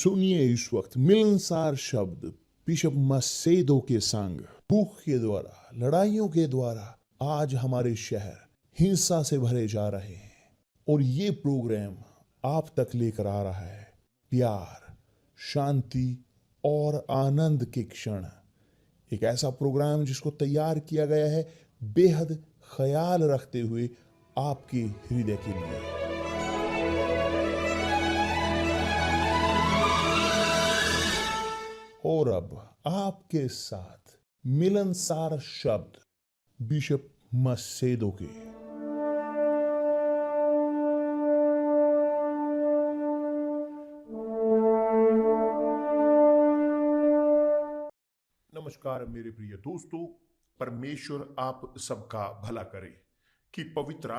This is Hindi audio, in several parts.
सुनिए इस वक्त मिलनसार शब्द बिशप मसेदो के संग। भूख के द्वारा, लड़ाइयों के द्वारा आज हमारे शहर हिंसा से भरे जा रहे हैं, और ये प्रोग्राम आप तक लेकर आ रहा है प्यार, शांति और आनंद के क्षण। एक ऐसा प्रोग्राम जिसको तैयार किया गया है बेहद ख्याल रखते हुए आपके हृदय के लिए। और अब आपके साथ मिलनसार शब्द बिशप मसेदो के। नमस्कार मेरे प्रिय दोस्तों, परमेश्वर आप सबका भला करे कि पवित्र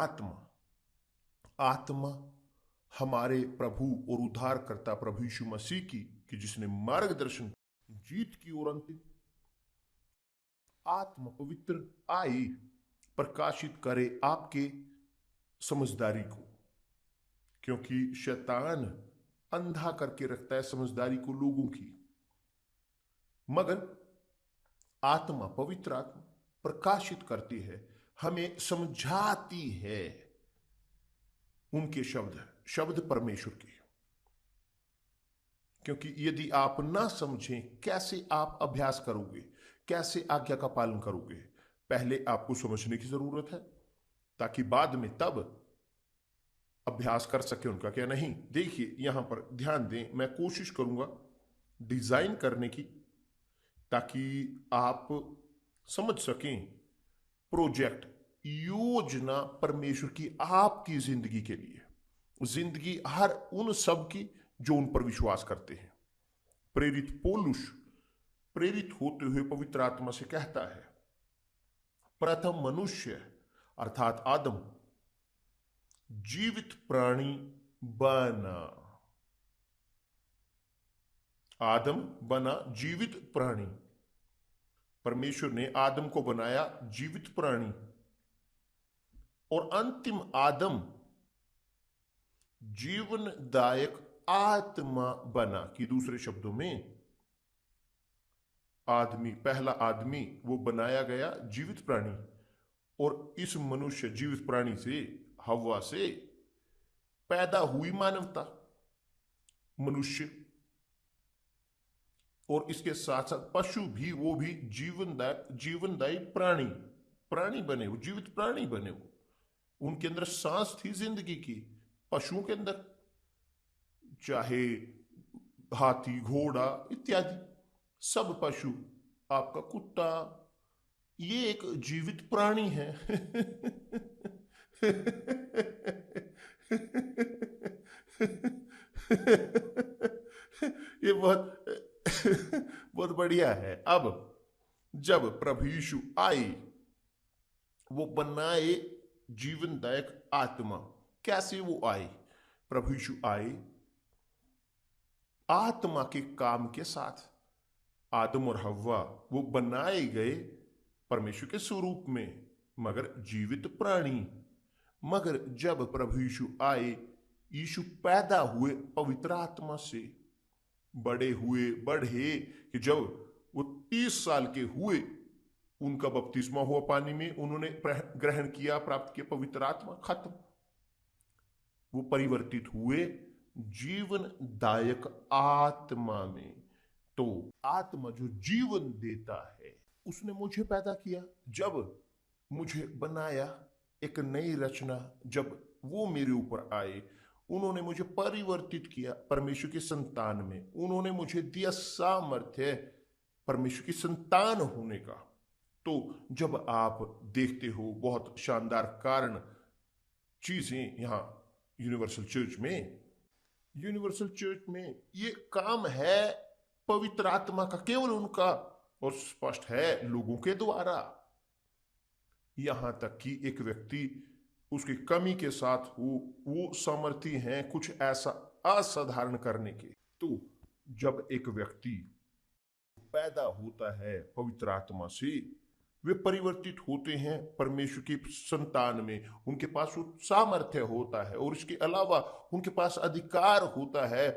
आत्मा हमारे प्रभु और उद्धारकर्ता प्रभु यीशु मसीह की कि जिसने मार्गदर्शन जीत की ओर अंतिम आत्मा पवित्र आई प्रकाशित करे आपके समझदारी को, क्योंकि शैतान अंधा करके रखता है समझदारी को लोगों की, मगर आत्मा पवित्र आत्मा प्रकाशित करती है, हमें समझाती है उनके शब्द परमेश्वर के। क्योंकि यदि आप ना समझें कैसे आप अभ्यास करोगे, कैसे आज्ञा का पालन करोगे। पहले आपको समझने की जरूरत है ताकि बाद में तब अभ्यास कर सके उनका। क्या नहीं, देखिए यहां पर ध्यान दें, मैं कोशिश करूंगा डिजाइन करने की ताकि आप समझ सकें प्रोजेक्ट, योजना परमेश्वर की आपकी जिंदगी के लिए, जिंदगी हर उन सब की जो उन पर विश्वास करते हैं। प्रेरित पौलुस प्रेरित होते हुए पवित्र आत्मा से कहता है, प्रथम मनुष्य अर्थात आदम जीवित प्राणी बना। आदम बना जीवित प्राणी। परमेश्वर ने आदम को बनाया जीवित प्राणी, और अंतिम आदम जीवनदायक आत्मा बना। कि दूसरे शब्दों में पहला आदमी वो बनाया गया जीवित प्राणी, और इस मनुष्य जीवित प्राणी से, हव्वा से पैदा हुई मानवता, मनुष्य, और इसके साथ साथ पशु भी, वो भी जीवनदायी प्राणी बने, वो जीवित प्राणी बने। वो उनके अंदर सांस थी जिंदगी की। पशुओं के अंदर चाहे हाथी, घोड़ा इत्यादि, सब पशु, आपका कुत्ता, ये एक जीवित प्राणी है। ये बहुत बढ़िया है। अब जब प्रभु यीशु आए, वो बनाए जीवनदायक आत्मा। कैसे वो आए? प्रभु यीशु आए आत्मा के काम के साथ। आदम और हव्वा वो बनाए गए परमेश्वर के स्वरूप में, मगर जीवित प्राणी। मगर जब प्रभु यीशु आए, यीशु पैदा हुए पवित्र आत्मा से, बढ़े कि जब वो 30 साल के हुए, उनका बपतिस्मा हुआ पानी में, उन्होंने ग्रहण किया, प्राप्त किया पवित्र आत्मा, खत्म। वो परिवर्तित हुए जीवनदायक आत्मा में। तो आत्मा जो जीवन देता है, उसने मुझे पैदा किया, जब मुझे बनाया, एक नई रचना जब वो मेरे ऊपर आए, उन्होंने मुझे परिवर्तित किया परमेश्वर की संतान में। उन्होंने मुझे दिया सामर्थ्य परमेश्वर की संतान होने का। तो जब आप देखते हो बहुत शानदार कारण चीजें यहां यूनिवर्सल चर्च में ये काम है पवित्र आत्मा का, केवल उनका, और स्पष्ट है लोगों के द्वारा। यहां तक कि एक व्यक्ति उसकी कमी के साथ वो सामर्थी हैं कुछ ऐसा असाधारण करने के। तो जब एक व्यक्ति पैदा होता है पवित्र आत्मा से, वे परिवर्तित होते हैं परमेश्वर की संतान में। उनके पास वो सामर्थ्य होता है, और इसके अलावा उनके पास अधिकार होता है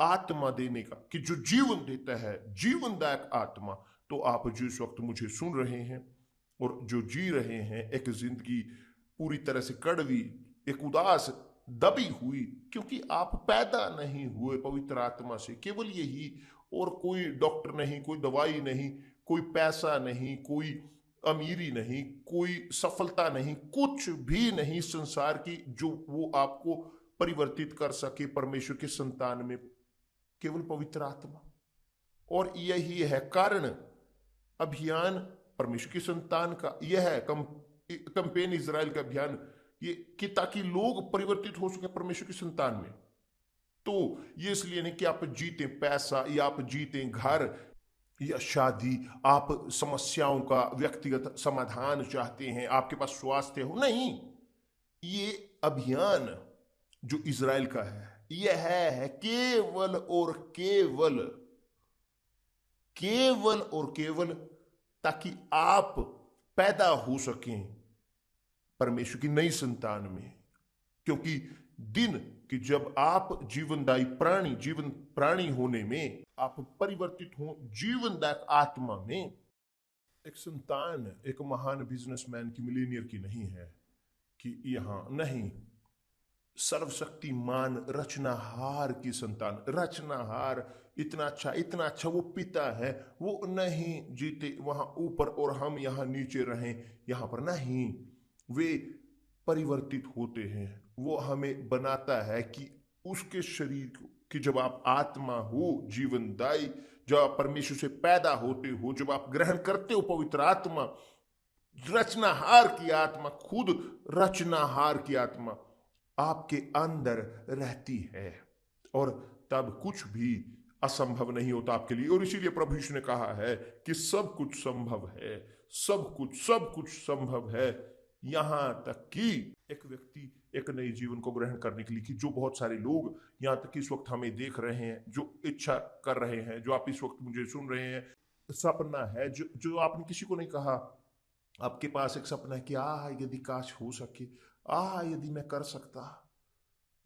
आत्मा देने का, कि जो जीवन देता है, जीवनदायक आत्मा, तो आप जिस वक्त मुझे सुन रहे हैं और जो जी रहे हैं एक जिंदगी पूरी तरह से कड़वी, एक उदास, दबी हुई, क्योंकि आप पैदा नहीं हुए पवित्र आत्मा से, केवल यही, और कोई डॉक्टर नहीं, कोई दवाई नहीं, कोई पैसा नहीं, कोई अमीरी नहीं, कोई सफलता नहीं, कुछ भी नहीं संसार की जो वो आपको परिवर्तित कर सके परमेश्वर के संतान में, केवल पवित्र आत्मा। और यही है कारण अभियान परमेश्वर की संतान का, यह है कंपेन इजराइल का अभियान, ये कि ताकि लोग परिवर्तित हो सके परमेश्वर की संतान में। तो ये इसलिए नहीं कि आप जीते पैसा या आप जीते घर या शादी, आप समस्याओं का व्यक्तिगत समाधान चाहते हैं, आपके पास स्वास्थ्य हो, नहीं। ये अभियान जो इजराइल का है, यह है केवल और केवल, केवल और केवल ताकि आप पैदा हो सकें परमेश्वर की नई संतान में। क्योंकि दिन कि जब आप जीवनदायी प्राणी, जीवन प्राणी होने में आप परिवर्तित हो जीवनदायक आत्मा में, एक संतान एक महान बिजनेसमैन की, मिलीनियर की नहीं है कि यहां नहीं, सर्वशक्तिमान रचनाहार की संतान, रचनाहार, इतना अच्छा वो पिता है, वो नहीं जीते वहां ऊपर और हम यहां नीचे रहें, यहां पर नहीं, वे परिवर्तित होते हैं। वो हमें बनाता है कि उसके शरीर को, कि जब आप आत्मा हो जीवनदायी, जब आप परमेश्वर से पैदा होते हो, जब आप ग्रहण करते हो पवित्र आत्मा, रचनाहार की आत्मा, खुद रचनाहार की आत्मा आपके अंदर रहती है, और तब कुछ भी असंभव नहीं होता आपके लिए। और इसीलिए प्रभु यीशु ने कहा है कि सब कुछ संभव है, सब कुछ संभव है, यहां तक कि एक व्यक्ति एक नए जीवन को ग्रहण करने के लिए, कि जो बहुत सारे लोग यहां तक कि इस वक्त हमें देख रहे हैं, जो इच्छा कर रहे हैं, जो आप इस वक्त मुझे सुन रहे हैं, सपना है जो आपने किसी को नहीं कहा, आपके पास एक सपना है कि यदि काश हो सके, यदि मैं कर सकता,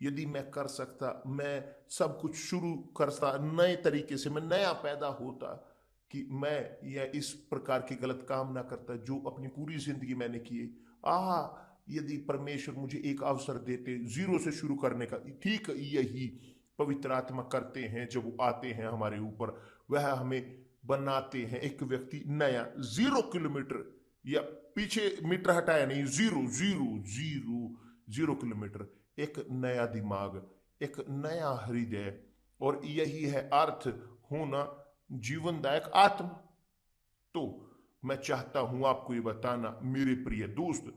यदि मैं कर सकता, मैं सब कुछ शुरू करता नए तरीके से, मैं नया पैदा होता, कि मैं यह इस प्रकार के गलत काम ना करता जो अपनी पूरी जिंदगी मैंने किए। यदि परमेश्वर मुझे एक अवसर देते जीरो से शुरू करने का। ठीक यही पवित्र आत्मा करते हैं जब वो आते हैं हमारे ऊपर, वह हमें बनाते हैं एक व्यक्ति नया, 0 किलोमीटर या पीछे मीटर हटाया नहीं, जीरो किलोमीटर, एक नया दिमाग, एक नया हृदय। और यही है अर्थ होना जीवनदायक आत्मा। तो मैं चाहता हूं आपको ये बताना मेरे प्रिय दोस्त,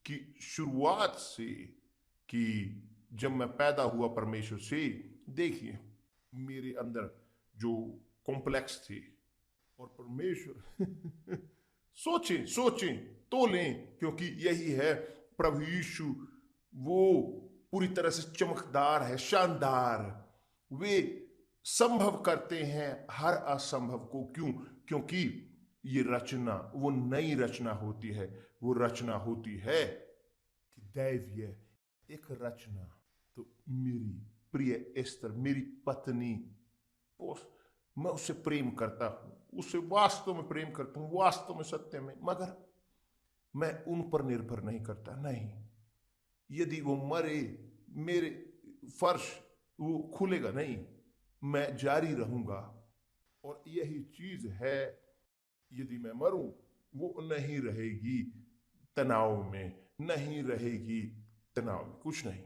कि शुरुआत से, कि जब मैं पैदा हुआ परमेश्वर से, देखिए मेरे अंदर जो कॉम्प्लेक्स थे, और परमेश्वर सोचें तो लें, क्योंकि यही है प्रभु यीशु, वो पूरी तरह से चमकदार है, शानदार, वे संभव करते हैं हर असंभव को। क्यों? क्योंकि ये रचना, वो नई रचना होती है, वो रचना होती है कि दैवीय एक रचना। तो मेरी प्रिय एस्तर, मेरी पत्नी, मैं उससे प्रेम करता हूं, उससे वास्तव में प्रेम करता हूं, वास्तव में, सत्य में, मगर मैं उन पर निर्भर नहीं करता। नहीं, यदि वो मरे, मेरे फर्श वो खुलेगा नहीं, मैं जारी रहूंगा। और यही चीज है, यदि मैं मरूं, वो नहीं रहेगी तनाव में, नहीं रहेगी तनाव में, कुछ नहीं।